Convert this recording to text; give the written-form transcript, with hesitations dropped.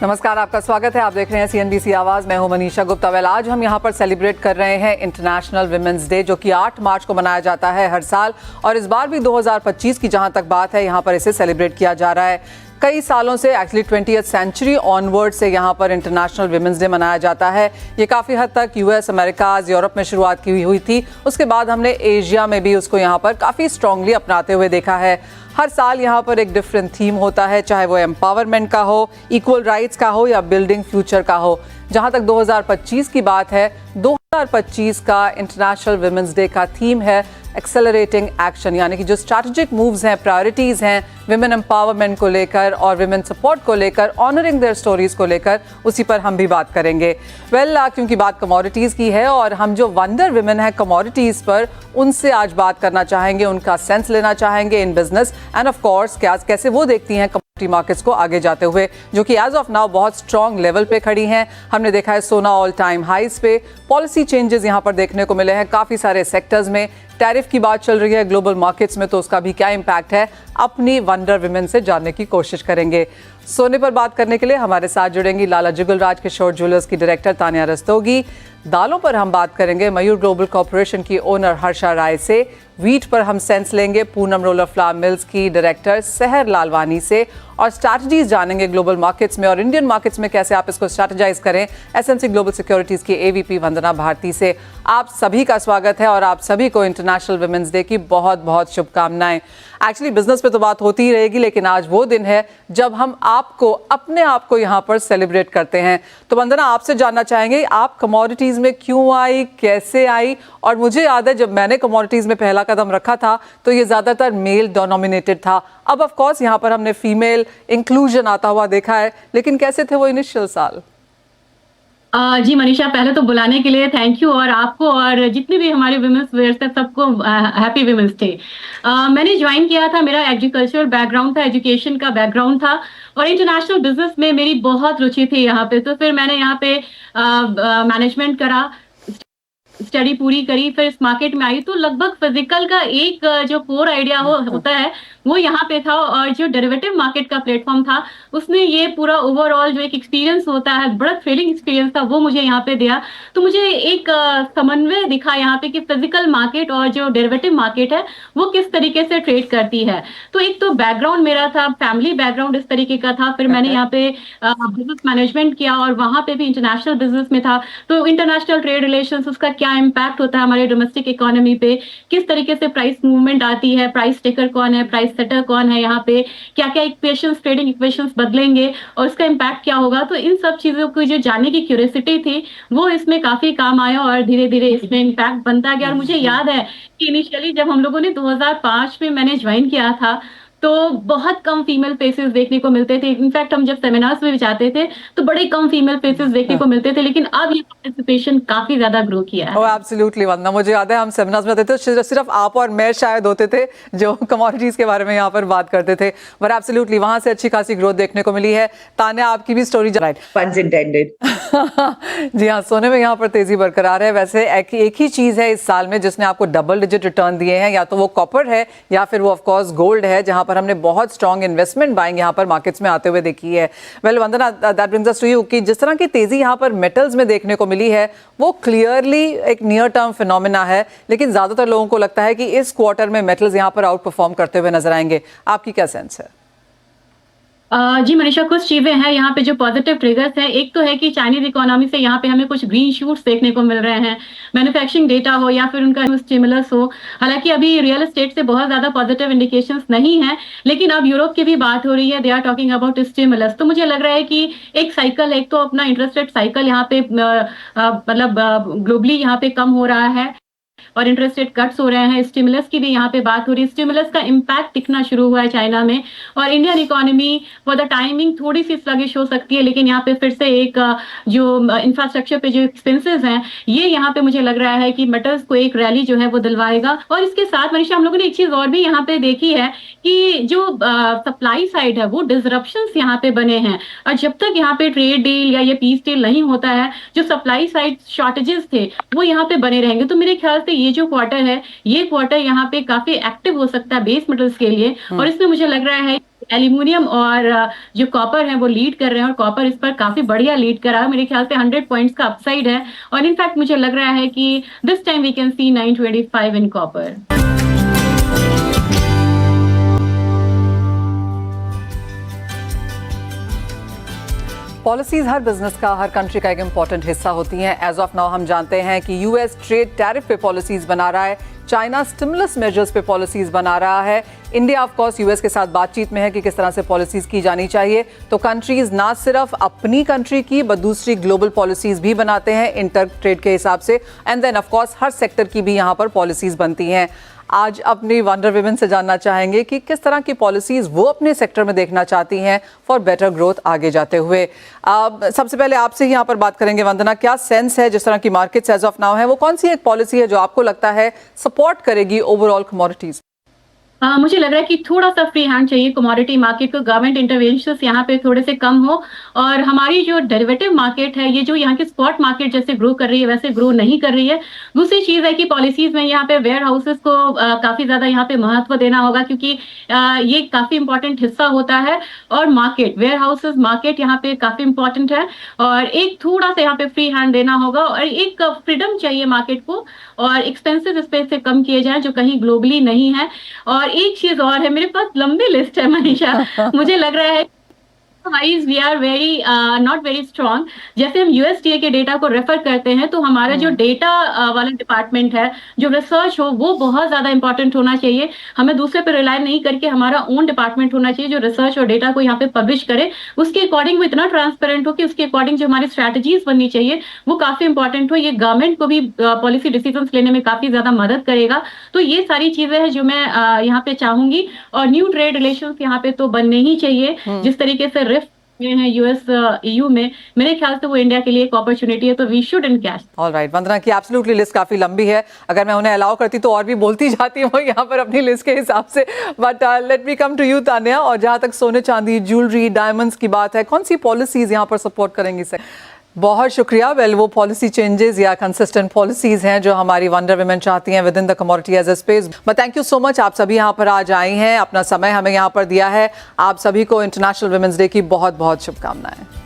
नमस्कार, आपका स्वागत है। आप देख रहे हैं CNBC आवाज। मैं हूं मनीषा गुप्ता। वेल, आज हम यहां पर सेलिब्रेट कर रहे हैं इंटरनेशनल विमेंस डे, जो कि 8 मार्च को मनाया जाता है हर साल, और इस बार भी 2025 की जहां तक बात है, यहां पर इसे सेलिब्रेट किया जा रहा है। कई सालों से, एक्चुअली 20th सेंचुरी ऑनवर्ड से यहाँ पर इंटरनेशनल विमेंस डे मनाया जाता है। ये काफ़ी हद तक US, अमेरिका, यूरोप में शुरुआत की हुई थी। उसके बाद हमने एशिया में भी उसको यहाँ पर काफ़ी स्ट्रांगली अपनाते हुए देखा है। हर साल यहाँ पर एक डिफरेंट थीम होता है, चाहे वो एम्पावरमेंट का हो, इक्वल राइट्स का हो, या बिल्डिंग फ्यूचर का हो। जहाँ तक 2025 की बात है, 2025 का इंटरनेशनल विमेंस डे का थीम है एक्सेलरेटिंग एक्शन, यानी कि जो स्ट्रैटेजिक मूव्स हैं, प्रायोरिटीज़ हैं विमेन एम्पावरमेंट को लेकर और विमेन सपोर्ट को लेकर, ऑनरिंग देयर स्टोरीज को लेकर, उसी पर हम भी बात करेंगे। क्योंकि बात कमोडिटीज़ की है और हम जो वंडर विमेन है कमोडिटीज़ पर, उनसे आज बात करना चाहेंगे, उनका सेंस लेना चाहेंगे in business, end of course कैसे वो देखती हैं कमोडिटी मार्केट्स को आगे जाते हुए, जो कि एज ऑफ नाउ बहुत स्ट्रॉन्ग लेवल पे खड़ी हैं। हमने देखा है सोना ऑल टाइम हाइज पे, पॉलिसी चेंजेस यहाँ पर देखने को मिले हैं काफ़ी सारे सेक्टर्स में, टैरिफ की बात चल रही है ग्लोबल मार्केट्स में, तो उसका भी क्या इम्पैक्ट है, अपनी वंडर विमेन से जानने की कोशिश करेंगे। सोने पर बात करने के लिए हमारे साथ जुड़ेंगी लाला जुगलराज किशोर ज्वेलर्स की डायरेक्टर तानिया रस्तोगी। दालों पर हम बात करेंगे मयूर ग्लोबल कॉर्पोरेशन की ओनर हर्षा राय से। वीट पर हम सेंस लेंगे पूनम रोलर फ्लावर मिल्स की डायरेक्टर सहर लालवानी से, और स्ट्रैटेजीज जानेंगे ग्लोबल मार्केट्स में और इंडियन मार्केट्स में कैसे आप इसको स्ट्रैटेजाइज करें, SMC ग्लोबल सिक्योरिटीज़ की AVP वंदना भारती से। आप सभी का स्वागत है और आप सभी को इंटरनेशनल विमेंस डे की बहुत बहुत शुभकामनाएं। एक्चुअली बिजनेस पे तो बात होती ही रहेगी, लेकिन आज वो दिन है जब हम अपने आप को यहाँ पर सेलिब्रेट करते हैं। तो वंदना, आपसे जानना चाहेंगे, आप कमोडिटीज़ में क्यों आई, कैसे आई? और मुझे याद है जब मैंने कमोडिटीज़ में पहला कदम रखा था तो ये ज़्यादातर मेल डोमिनेटेड था। अब ऑफ कोर्स यहाँ पर हमने फीमेल इंक्लूजन आता हुआ देखा है, लेकिन कैसे थे वो इनिशियल साल? जी मनीषा, पहले तो बुलाने के लिए थैंक यू, और आपको और जितने भी हमारे विमेंस वेयर्स थे सबको हैप्पी विमेंस डे। मैंने ज्वाइन किया था, मेरा एग्रीकल्चरल बैकग्राउंड था, एजुकेशन का बैकग्राउंड था, और इंटरनेशनल बिजनेस में मेरी बहुत रुचि थी यहाँ पे। तो फिर मैंने यहाँ पे मैनेजमेंट करा, स्टडी पूरी करी, फिर इस मार्केट में आई। तो लगभग फिजिकल का एक जो कोर आइडिया होता है वो यहाँ पे था, और जो डेरिवेटिव मार्केट का प्लेटफॉर्म था उसने ये पूरा ओवरऑल जो एक एक्सपीरियंस होता है, बड़ा थ्रिलिंग एक्सपीरियंस था, वो मुझे यहाँ पे दिया। तो मुझे एक समन्वय दिखा यहाँ पे कि फिजिकल मार्केट और जो डेरिवेटिव मार्केट है वो किस तरीके से ट्रेड करती है। तो एक तो बैकग्राउंड मेरा था, फैमिली बैकग्राउंड इस तरीके का था, फिर मैंने यहाँ पे बिजनेस मैनेजमेंट किया और वहां पे भी इंटरनेशनल बिजनेस में था। तो इंटरनेशनल ट्रेड रिलेशंस, उसका क्या इम्पैक्ट होता है हमारे डोमेस्टिक इकोनॉमी पे, किस तरीके से प्राइस मूवमेंट आती है, प्राइस टेकर कौन है, प्राइस सेटर कौन है, यहाँ पे क्या क्या इक्वेशंस, ट्रेडिंग इक्वेशंस बदलेंगे और उसका इम्पैक्ट क्या होगा। तो इन सब चीजों को जो जानने की क्यूरियोसिटी थी वो इसमें काफी काम आया, और धीरे धीरे इसमें इम्पैक्ट बनता गया। और मुझे याद है कि इनिशियली जब हम लोगों ने 2005 में मैंने ज्वाइन किया था तो बहुत कम फीमेल फेसेस देखने को मिलते थे। इनफैक्ट हम जब सेमिनार्स में भी जाते थे तो बड़े कम फीमेल फेसेस देखने को मिलते थे, लेकिन अब ये पार्टिसिपेशन काफी ज्यादा ग्रो किया है। ओह एब्सोल्युटली वंदना, मुझे याद है हम सेमिनार्स में जाते थे, सिर्फ आप और मैं शायद होते थे जो कमोडिटीज के बारे में यहाँ पर बात करते थे, बट एब्सोल्युटली वहां से अच्छी खासी ग्रोथ देखने को मिली है। तान्या, आपकी भी स्टोरी राइट? Puns intended. जी हाँ, सोने में यहाँ पर तेजी बरकरार है। वैसे एक ही चीज है इस साल में जिसने आपको डबल डिजिट रिटर्न दिए हैं, या तो वो कॉपर है या फिर वो ऑफ कोर्स गोल्ड है, जहां पर हमने बहुत स्ट्रॉन्ग इन्वेस्टमेंट बाइंग यहाँ पर मार्केट्स में आते हुए देखी है। Well Vandana, that brings us to you कि जिस तरह की तेजी यहाँ पर मेटल्स में देखने को मिली है वो क्लियरली एक नियर टर्म फिनोमिना है, लेकिन ज्यादातर लोगों को लगता है कि इस क्वार्टर में मेटल्स यहाँ पर आउट परफॉर्म करते हुए नजर आएंगे। आपकी क्या सेंस है? जी मनीषा, कुछ चीजें हैं यहाँ पे जो पॉजिटिव ट्रिगर्स हैं। एक तो है कि चाइनीज इकोनॉमी से यहाँ पे हमें कुछ ग्रीन शूट्स देखने को मिल रहे हैं, मैन्युफैक्चरिंग डेटा हो या फिर उनका स्टिमुलस हो। हालांकि अभी रियल एस्टेट से बहुत ज्यादा पॉजिटिव इंडिकेशंस नहीं है, लेकिन अब यूरोप की भी बात हो रही है, they are talking about stimulus. तो मुझे लग रहा है कि एक साइकिल, एक तो अपना इंटरेस्ट रेट साइकिल यहाँ पे मतलब ग्लोबली यहाँ पे कम हो रहा है और इंटरेस्ट रेट कट्स हो रहे हैं। स्टिमुलस की भी यहाँ पे बात हो रही है, स्टिमुलस का इम्पैक्ट दिखना शुरू हुआ है चाइना में, और Indian economy for the timing थोड़ी सी स्लगिश हो सकती है, लेकिन यहाँ पे फिर से एक जो इंफ्रास्ट्रक्चर पे जो एक्सपेंसेस हैं ये यहाँ पे मुझे लग रहा है कि मेटल्स को एक रैली जो है वो दिलवाएगा। और इसके साथ मनीषा, हम लोगों ने एक चीज और भी यहाँ पे देखी है कि जो सप्लाई साइड है वो डिसरप्शंस यहाँ पे बने हैं, और जब तक यहाँ पे ट्रेड डील या ये पीस डील नहीं होता है, जो सप्लाई साइड शॉर्टेजेस थे वो यहाँ पे बने रहेंगे। तो मेरे ख्याल से ये जो क्वार्टर है, ये क्वार्टर यहाँ पे काफी एक्टिव हो सकता है बेस मेटल्स के लिए, और इसमें मुझे लग रहा है एल्यूमिनियम और जो कॉपर है वो लीड कर रहे हैं, और कॉपर इस पर काफी बढ़िया लीड कर रहा है। मेरे ख्याल से 100 पॉइंट्स का अपसाइड है, और इनफैक्ट मुझे लग रहा है कि this time we can see 925 in copper. Policies हर बिजनेस का, हर कंट्री का एक इंपॉर्टेंट हिस्सा होती हैं। एज ऑफ नाउ हम जानते हैं कि यूएस ट्रेड टैरिफ पे पॉलिसीज बना रहा है, चाइना स्टिमुलस मेजर्स पे पॉलिसीज बना रहा है, इंडिया ऑफ कोर्स यूएस के साथ बातचीत में है कि किस तरह से पॉलिसीज की जानी चाहिए। तो कंट्रीज ना सिर्फ अपनी कंट्री की बट दूसरी ग्लोबल पॉलिसीज भी बनाते हैं इंटर ट्रेड के हिसाब से, एंड देन ऑफ कोर्स हर सेक्टर की भी यहाँ पर पॉलिसीज बनती हैं। आज अपनी वंडर विमेन से जानना चाहेंगे कि किस तरह की पॉलिसीज वो अपने सेक्टर में देखना चाहती हैं फॉर बेटर ग्रोथ आगे जाते हुए। सबसे पहले आपसे ही यहाँ पर बात करेंगे वंदना, क्या सेंस है जिस तरह की मार्केट्स एज ऑफ नाउ है, वो कौन सी एक पॉलिसी है जो आपको लगता है सपोर्ट करेगी ओवरऑल कमोडिटीज? मुझे लग रहा है कि थोड़ा सा फ्री हैंड चाहिए कमोडिटी मार्केट को, गवर्नमेंट इंटरवेंशंस यहाँ पे थोड़े से कम हो, और हमारी जो डेरिवेटिव मार्केट है, ये जो यहाँ की स्पॉट मार्केट जैसे ग्रो कर रही है वैसे ग्रो नहीं कर रही है। दूसरी चीज है कि पॉलिसीज में यहाँ पे वेयर हाउसेस को काफी ज्यादा यहाँ पे महत्व देना होगा, क्योंकि ये काफी इंपॉर्टेंट हिस्सा होता है, और मार्केट वेयर हाउसेस मार्केट यहाँ पे काफी इंपॉर्टेंट है, और एक थोड़ा सा यहाँ पे फ्री हैंड देना होगा, और एक फ्रीडम चाहिए मार्केट को, और एक्सपेंसेस इस पे से कम किए जाएं जो कहीं ग्लोबली नहीं है। और एक चीज और है, मेरे पास लंबी लिस्ट है मनीषा। मुझे लग रहा है wise we are very not very strong. जैसे हम यूएसडीए के डेटा को रेफर करते हैं, तो हमारा जो डेटा वाला डिपार्टमेंट है, जो रिसर्च हो, वो बहुत ज्यादा इंपॉर्टेंट होना चाहिए। हमें दूसरे पर रिलाय नहीं करके हमारा ओन डिपार्टमेंट होना चाहिए जो रिसर्च और डेटा को यहाँ पे पब्लिश करे, उसके अकॉर्डिंग वो इतना ट्रांसपेरेंट हो कि उसके अकॉर्डिंग जो हमारी स्ट्रैटेजीज बननी चाहिए वो काफी इंपॉर्टेंट हो। ये गवर्नमेंट को भी पॉलिसी डिसीजन लेने में काफी ज्यादा मदद करेगा। तो ये सारी चीजें हैं जो मैं यहाँ पे चाहूंगी, और न्यू ट्रेड रिलेशन यहाँ पे तो बनने ही चाहिए। जिस तरीके से हैं यूएस ईयू में, मेरे ख्याल से वो इंडिया के लिए एक अपॉर्चुनिटी है, तो वी शुड इनकैश। ऑलराइट, वंदना की एब्सोल्युटली लिस्ट काफी लंबी है, अगर मैं उन्हें अलाउ करती तो और भी बोलती जाती हूँ यहाँ पर अपनी लिस्ट के हिसाब से, but let me come to you Tanya. और जहाँ तक सोने चांदी ज्वेलरी डायमंड्स की बात है, कौन सी पॉलिसीज यहाँ पर सपोर्ट करेंगी सर? बहुत शुक्रिया। वेल, वो पॉलिसी चेंजेस या कंसिस्टेंट पॉलिसीज हैं जो हमारी वंडर विमेन चाहती हैं within the commodity as a space. But thank you so much, आप सभी यहाँ पर आज आई हैं, अपना समय हमें यहाँ पर दिया है। आप सभी को इंटरनेशनल विमेंस डे की बहुत बहुत शुभकामनाएं।